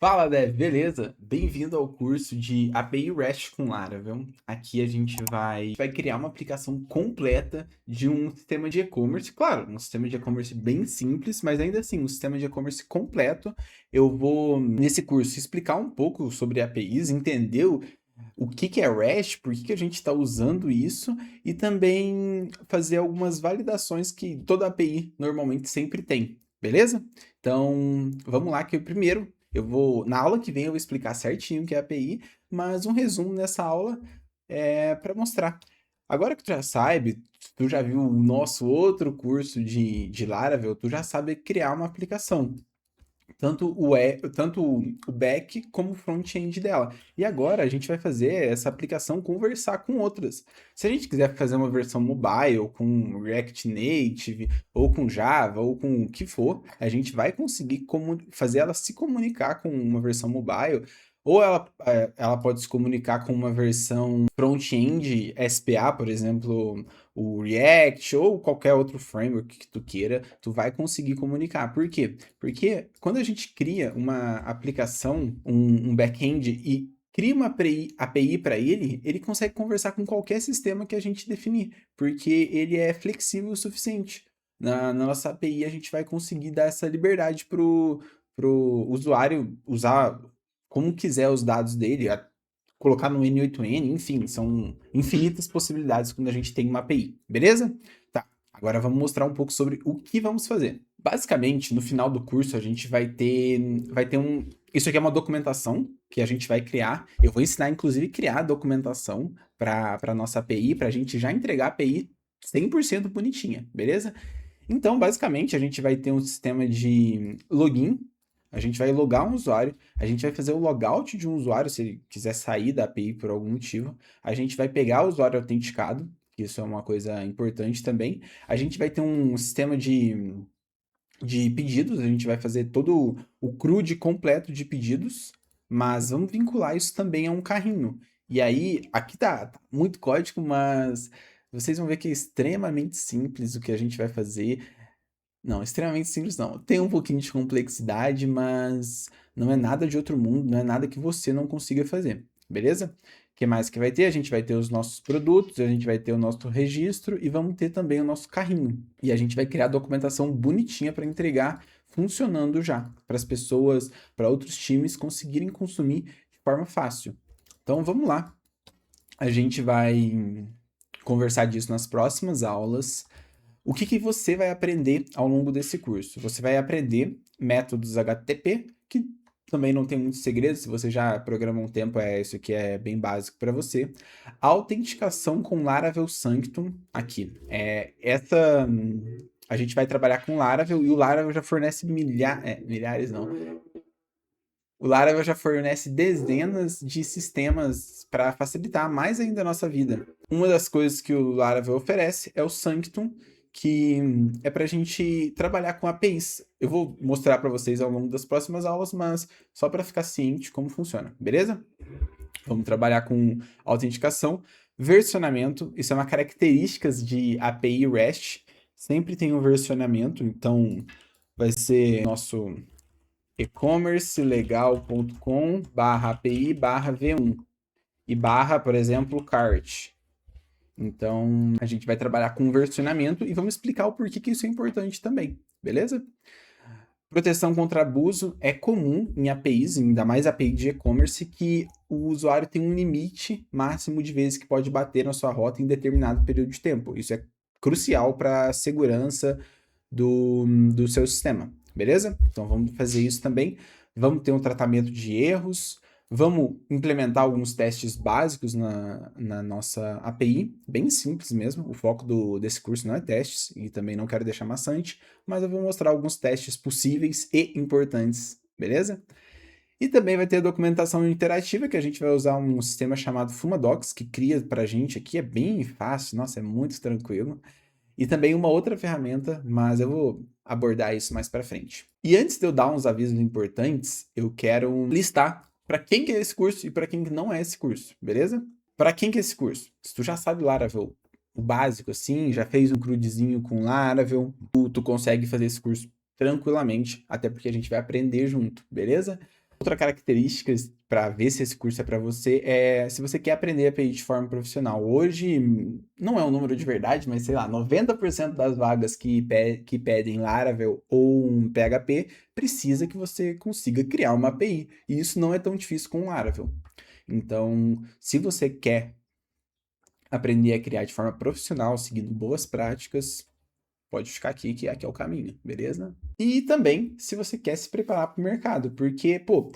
Fala, Dev, beleza? Bem-vindo ao curso de API REST com Laravel. Aqui a gente vai criar uma aplicação completa de um sistema de e-commerce. Claro, um sistema de e-commerce bem simples, mas ainda assim, um sistema de e-commerce completo. Eu vou, nesse curso, explicar um pouco sobre APIs, entender o que é REST, por que a gente está usando isso e também fazer algumas validações que toda API normalmente sempre tem, beleza? Então, vamos lá que primeiro na aula que vem eu vou explicar certinho o que é API, mas um resumo nessa aula é para mostrar. Agora que tu já sabe, tu já viu o nosso outro curso de Laravel, tu já sabe criar uma aplicação tanto o back como o front-end dela. E agora a gente vai fazer essa aplicação conversar com outras. Se a gente quiser fazer uma versão mobile com React Native, ou com Java, ou com o que for, a gente vai conseguir fazer ela se comunicar com uma versão mobile, ou ela pode se comunicar com uma versão front-end SPA, por exemplo, o React ou qualquer outro framework que tu queira, tu vai conseguir comunicar. Por quê? Porque quando a gente cria uma aplicação, um back-end e cria uma API para ele consegue conversar com qualquer sistema que a gente definir, porque ele é flexível o suficiente. Na nossa API, a gente vai conseguir dar essa liberdade pro usuário usar como quiser os dados dele, colocar no N8N, enfim, são infinitas possibilidades quando a gente tem uma API, beleza? Tá, agora vamos mostrar um pouco sobre o que vamos fazer. Basicamente, no final do curso, a gente vai ter um. Isso aqui é uma documentação que a gente vai criar. Eu vou ensinar, inclusive, criar a documentação para a nossa API, para a gente já entregar a API 100% bonitinha, beleza? Então, basicamente, a gente vai ter um sistema de login. A gente vai logar um usuário, a gente vai fazer o logout de um usuário se ele quiser sair da API por algum motivo. A gente vai pegar o usuário autenticado, que isso é uma coisa importante também. A gente vai ter um sistema de pedidos, a gente vai fazer todo o CRUD completo de pedidos, mas vamos vincular isso também a um carrinho. E aí, aqui tá muito código, mas vocês vão ver que é extremamente simples o que a gente vai fazer. Não, extremamente simples não. Tem um pouquinho de complexidade, mas não é nada de outro mundo, não é nada que você não consiga fazer, beleza? O que mais que vai ter? A gente vai ter os nossos produtos, a gente vai ter o nosso registro e vamos ter também o nosso carrinho. E a gente vai criar a documentação bonitinha para entregar funcionando já, para as pessoas, para outros times conseguirem consumir de forma fácil. Então vamos lá. A gente vai conversar disso nas próximas aulas. O que você vai aprender ao longo desse curso? Você vai aprender métodos HTTP, que também não tem muitos segredos, se você já programa um tempo, isso que é bem básico para você. A autenticação com Laravel Sanctum, aqui. A gente vai trabalhar com Laravel e o Laravel já fornece milhares não. O Laravel já fornece dezenas de sistemas para facilitar mais ainda a nossa vida. Uma das coisas que o Laravel oferece é o Sanctum, que é para a gente trabalhar com APIs. Eu vou mostrar para vocês ao longo das próximas aulas, mas só para ficar ciente como funciona, beleza? Vamos trabalhar com autenticação, versionamento. Isso é uma característica de API REST. Sempre tem um versionamento, então vai ser nosso e-commercelegal.com/API/v1 e barra, por exemplo, cart. Então, a gente vai trabalhar com versionamento e vamos explicar o porquê que isso é importante também, beleza? Proteção contra abuso é comum em APIs, ainda mais API de e-commerce, que o usuário tem um limite máximo de vezes que pode bater na sua rota em determinado período de tempo. Isso é crucial para a segurança do seu sistema, beleza? Então vamos fazer isso também. Vamos ter um tratamento de erros, vamos implementar alguns testes básicos na nossa API, bem simples mesmo. O foco desse curso não é testes e também não quero deixar maçante, mas eu vou mostrar alguns testes possíveis e importantes, beleza? E também vai ter a documentação interativa, que a gente vai usar um sistema chamado FumaDocs, que cria para a gente aqui, é bem fácil, nossa, é muito tranquilo. E também uma outra ferramenta, mas eu vou abordar isso mais para frente. E antes de eu dar uns avisos importantes, eu quero listar para quem que é esse curso e para quem que não é esse curso, beleza? Para quem que é esse curso? Se tu já sabe Laravel, o básico assim, já fez um crudezinho com Laravel, tu consegue fazer esse curso tranquilamente, até porque a gente vai aprender junto, beleza? Outra característica para ver se esse curso é para você é se você quer aprender API de forma profissional. Hoje, não é um número de verdade, mas sei lá, 90% das vagas que pedem Laravel ou um PHP precisa que você consiga criar uma API. E isso não é tão difícil com Laravel. Então, se você quer aprender a criar de forma profissional, seguindo boas práticas, pode ficar aqui que aqui é o caminho, beleza? E também, se você quer se preparar para o mercado, porque, pô,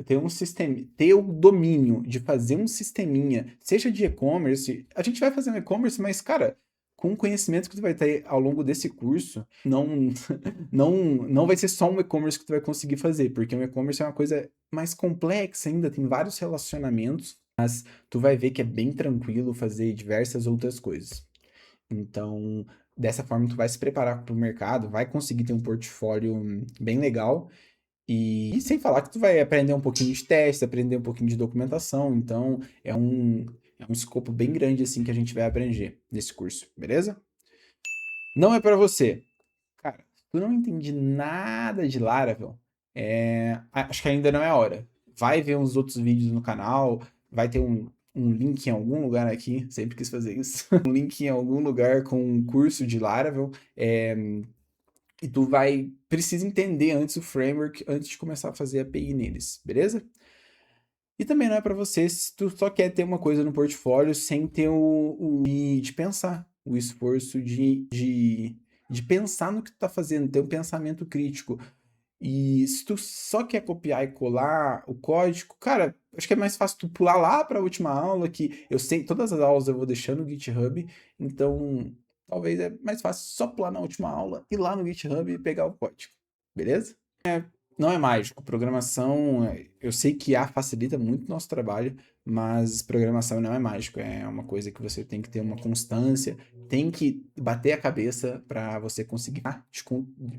ter um sistema, ter o domínio de fazer um sisteminha, seja de e-commerce, a gente vai fazer um e-commerce, mas, cara, com o conhecimento que tu vai ter ao longo desse curso, não vai ser só um e-commerce que tu vai conseguir fazer, porque um e-commerce é uma coisa mais complexa ainda, tem vários relacionamentos, mas tu vai ver que é bem tranquilo fazer diversas outras coisas. Então, dessa forma, tu vai se preparar para o mercado, vai conseguir ter um portfólio bem legal e sem falar que tu vai aprender um pouquinho de teste, aprender um pouquinho de documentação. Então, é um escopo bem grande assim que a gente vai abranger nesse curso, beleza? Não é para você. Cara, se tu não entende nada de Laravel, acho que ainda não é a hora. Vai ver uns outros vídeos no canal, vai ter um link em algum lugar aqui, sempre quis fazer isso, um link em algum lugar com um curso de Laravel, e tu precisa entender antes o framework, antes de começar a fazer API neles, beleza? E também não é para você se tu só quer ter uma coisa no portfólio sem ter de pensar, o esforço de pensar no que tu tá fazendo, ter um pensamento crítico. E se tu só quer copiar e colar o código, cara, acho que é mais fácil tu pular lá para a última aula, que eu sei, todas as aulas eu vou deixando no GitHub, então talvez é mais fácil só pular na última aula, ir lá no GitHub e pegar o código, beleza? Não é mágico. Programação, eu sei que IA facilita muito o nosso trabalho, mas programação não é mágico. É uma coisa que você tem que ter uma constância, tem que bater a cabeça para você conseguir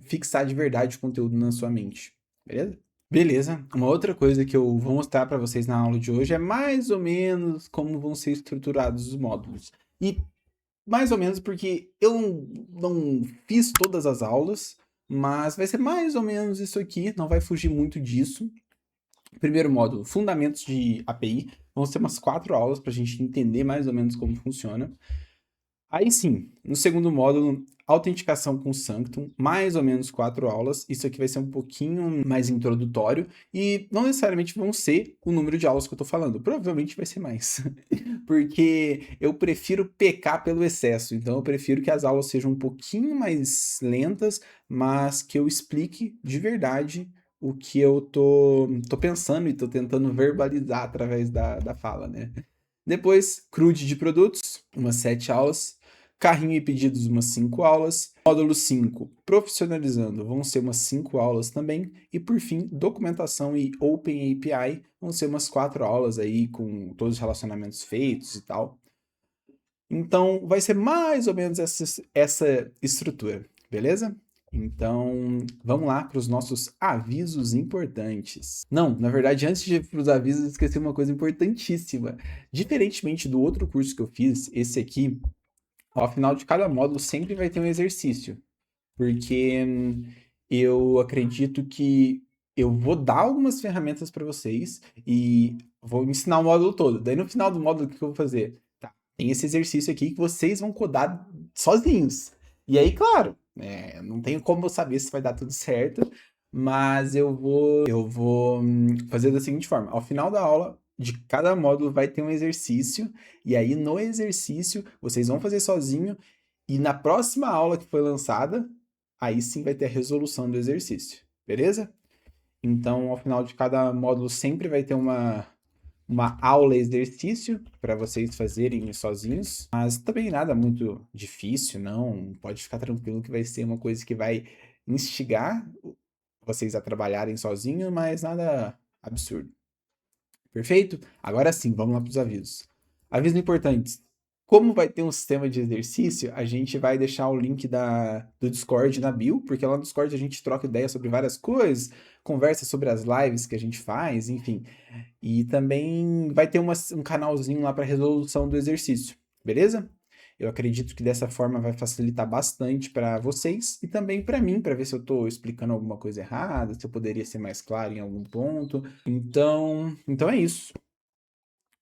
fixar de verdade o conteúdo na sua mente. Beleza? Beleza. Uma outra coisa que eu vou mostrar para vocês na aula de hoje é mais ou menos como vão ser estruturados os módulos. E mais ou menos porque eu não fiz todas as aulas, mas vai ser mais ou menos isso aqui, não vai fugir muito disso. Primeiro módulo, Fundamentos de API. Vão ser umas 4 aulas para a gente entender mais ou menos como funciona. Aí sim, no segundo módulo, Autenticação com Sanctum, mais ou menos 4 aulas. Isso aqui vai ser um pouquinho mais introdutório e não necessariamente vão ser o número de aulas que eu tô falando. Provavelmente vai ser mais, porque eu prefiro pecar pelo excesso. Então eu prefiro que as aulas sejam um pouquinho mais lentas, mas que eu explique de verdade o que eu tô pensando e tô tentando verbalizar através da fala, né? Depois, CRUD de produtos, umas 7 aulas. Carrinho e pedidos, umas 5 aulas. Módulo 5, profissionalizando, vão ser umas 5 aulas também. E por fim, documentação e Open API, vão ser umas 4 aulas aí com todos os relacionamentos feitos e tal. Então, vai ser mais ou menos essa estrutura, beleza? Então, vamos lá para os nossos avisos importantes. Não, na verdade, antes de ir para os avisos, eu esqueci uma coisa importantíssima. Diferentemente do outro curso que eu fiz, esse aqui, ao final de cada módulo sempre vai ter um exercício, porque eu acredito que eu vou dar algumas ferramentas para vocês e vou ensinar o módulo todo. Daí no final do módulo, o que eu vou fazer? Tá, tem esse exercício aqui que vocês vão codar sozinhos. E aí, claro, não tenho como eu saber se vai dar tudo certo, mas eu vou fazer da seguinte forma: ao final da aula, de cada módulo vai ter um exercício, e aí no exercício vocês vão fazer sozinho, e na próxima aula que foi lançada, aí sim vai ter a resolução do exercício, beleza? Então, ao final de cada módulo sempre vai ter uma aula exercício para vocês fazerem sozinhos, mas também nada muito difícil, não. Pode ficar tranquilo que vai ser uma coisa que vai instigar vocês a trabalharem sozinhos, mas nada absurdo. Perfeito? Agora sim, vamos lá para os avisos. Avisos importantes. Como vai ter um sistema de exercício, a gente vai deixar o link do Discord na bio, porque lá no Discord a gente troca ideia sobre várias coisas, conversa sobre as lives que a gente faz, enfim. E também vai ter um canalzinho lá para resolução do exercício, beleza? Eu acredito que dessa forma vai facilitar bastante para vocês e também para mim, para ver se eu estou explicando alguma coisa errada, se eu poderia ser mais claro em algum ponto. Então é isso.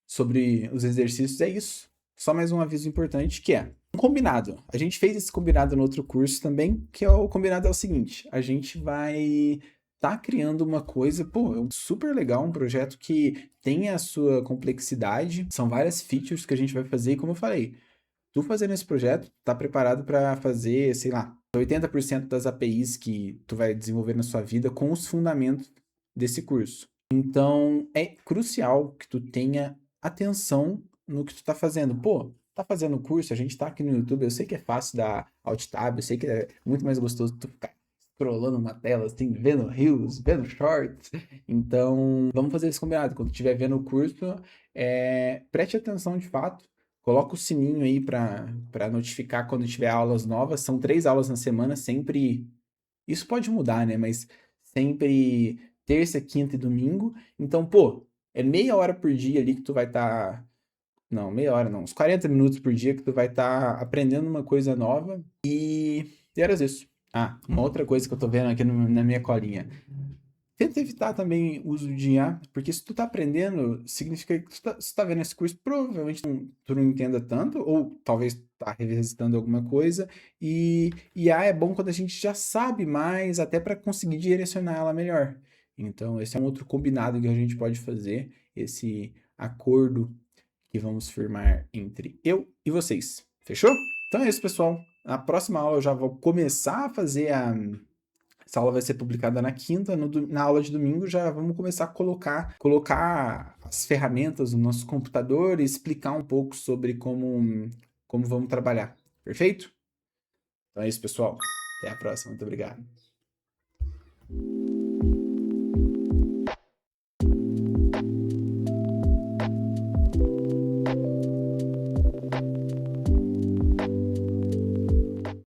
Sobre os exercícios é isso. Só mais um aviso importante que é um combinado. A gente fez esse combinado no outro curso também, que é o combinado é o seguinte: a gente vai tá criando uma coisa, pô, é super legal, um projeto que tem a sua complexidade, são várias features que a gente vai fazer, e como eu falei, tu fazendo esse projeto, tá preparado para fazer, sei lá, 80% das APIs que tu vai desenvolver na sua vida com os fundamentos desse curso. Então, é crucial que tu tenha atenção no que tu tá fazendo. Pô, tá fazendo curso, a gente tá aqui no YouTube, eu sei que é fácil dar alt tab, eu sei que é muito mais gostoso tu ficar scrollando uma tela, assim, vendo reels, vendo shorts. Então, vamos fazer esse combinado. Quando estiver vendo o curso, preste atenção de fato. Coloca o sininho aí para notificar quando tiver aulas novas. São 3 aulas na semana, sempre. Isso pode mudar, né? Mas sempre terça, quinta e domingo. Então, pô, é meia hora por dia ali que tu vai estar. Não, meia hora não, uns 40 minutos por dia que tu vai estar aprendendo uma coisa nova. E era isso. Ah, uma outra coisa que eu tô vendo aqui na minha colinha. Tenta evitar também o uso de IA, porque se tu tá aprendendo, significa que se tu tá vendo esse curso, provavelmente tu não entenda tanto, ou talvez tá revisitando alguma coisa, e IA é bom quando a gente já sabe mais, até para conseguir direcionar ela melhor. Então, esse é um outro combinado que a gente pode fazer, esse acordo que vamos firmar entre eu e vocês. Fechou? Então é isso, pessoal. Na próxima aula eu já vou começar a fazer essa aula vai ser publicada na quinta, na aula de domingo já vamos começar a colocar as ferramentas no nosso computador e explicar um pouco sobre como vamos trabalhar. Perfeito? Então é isso, pessoal. Até a próxima. Muito obrigado.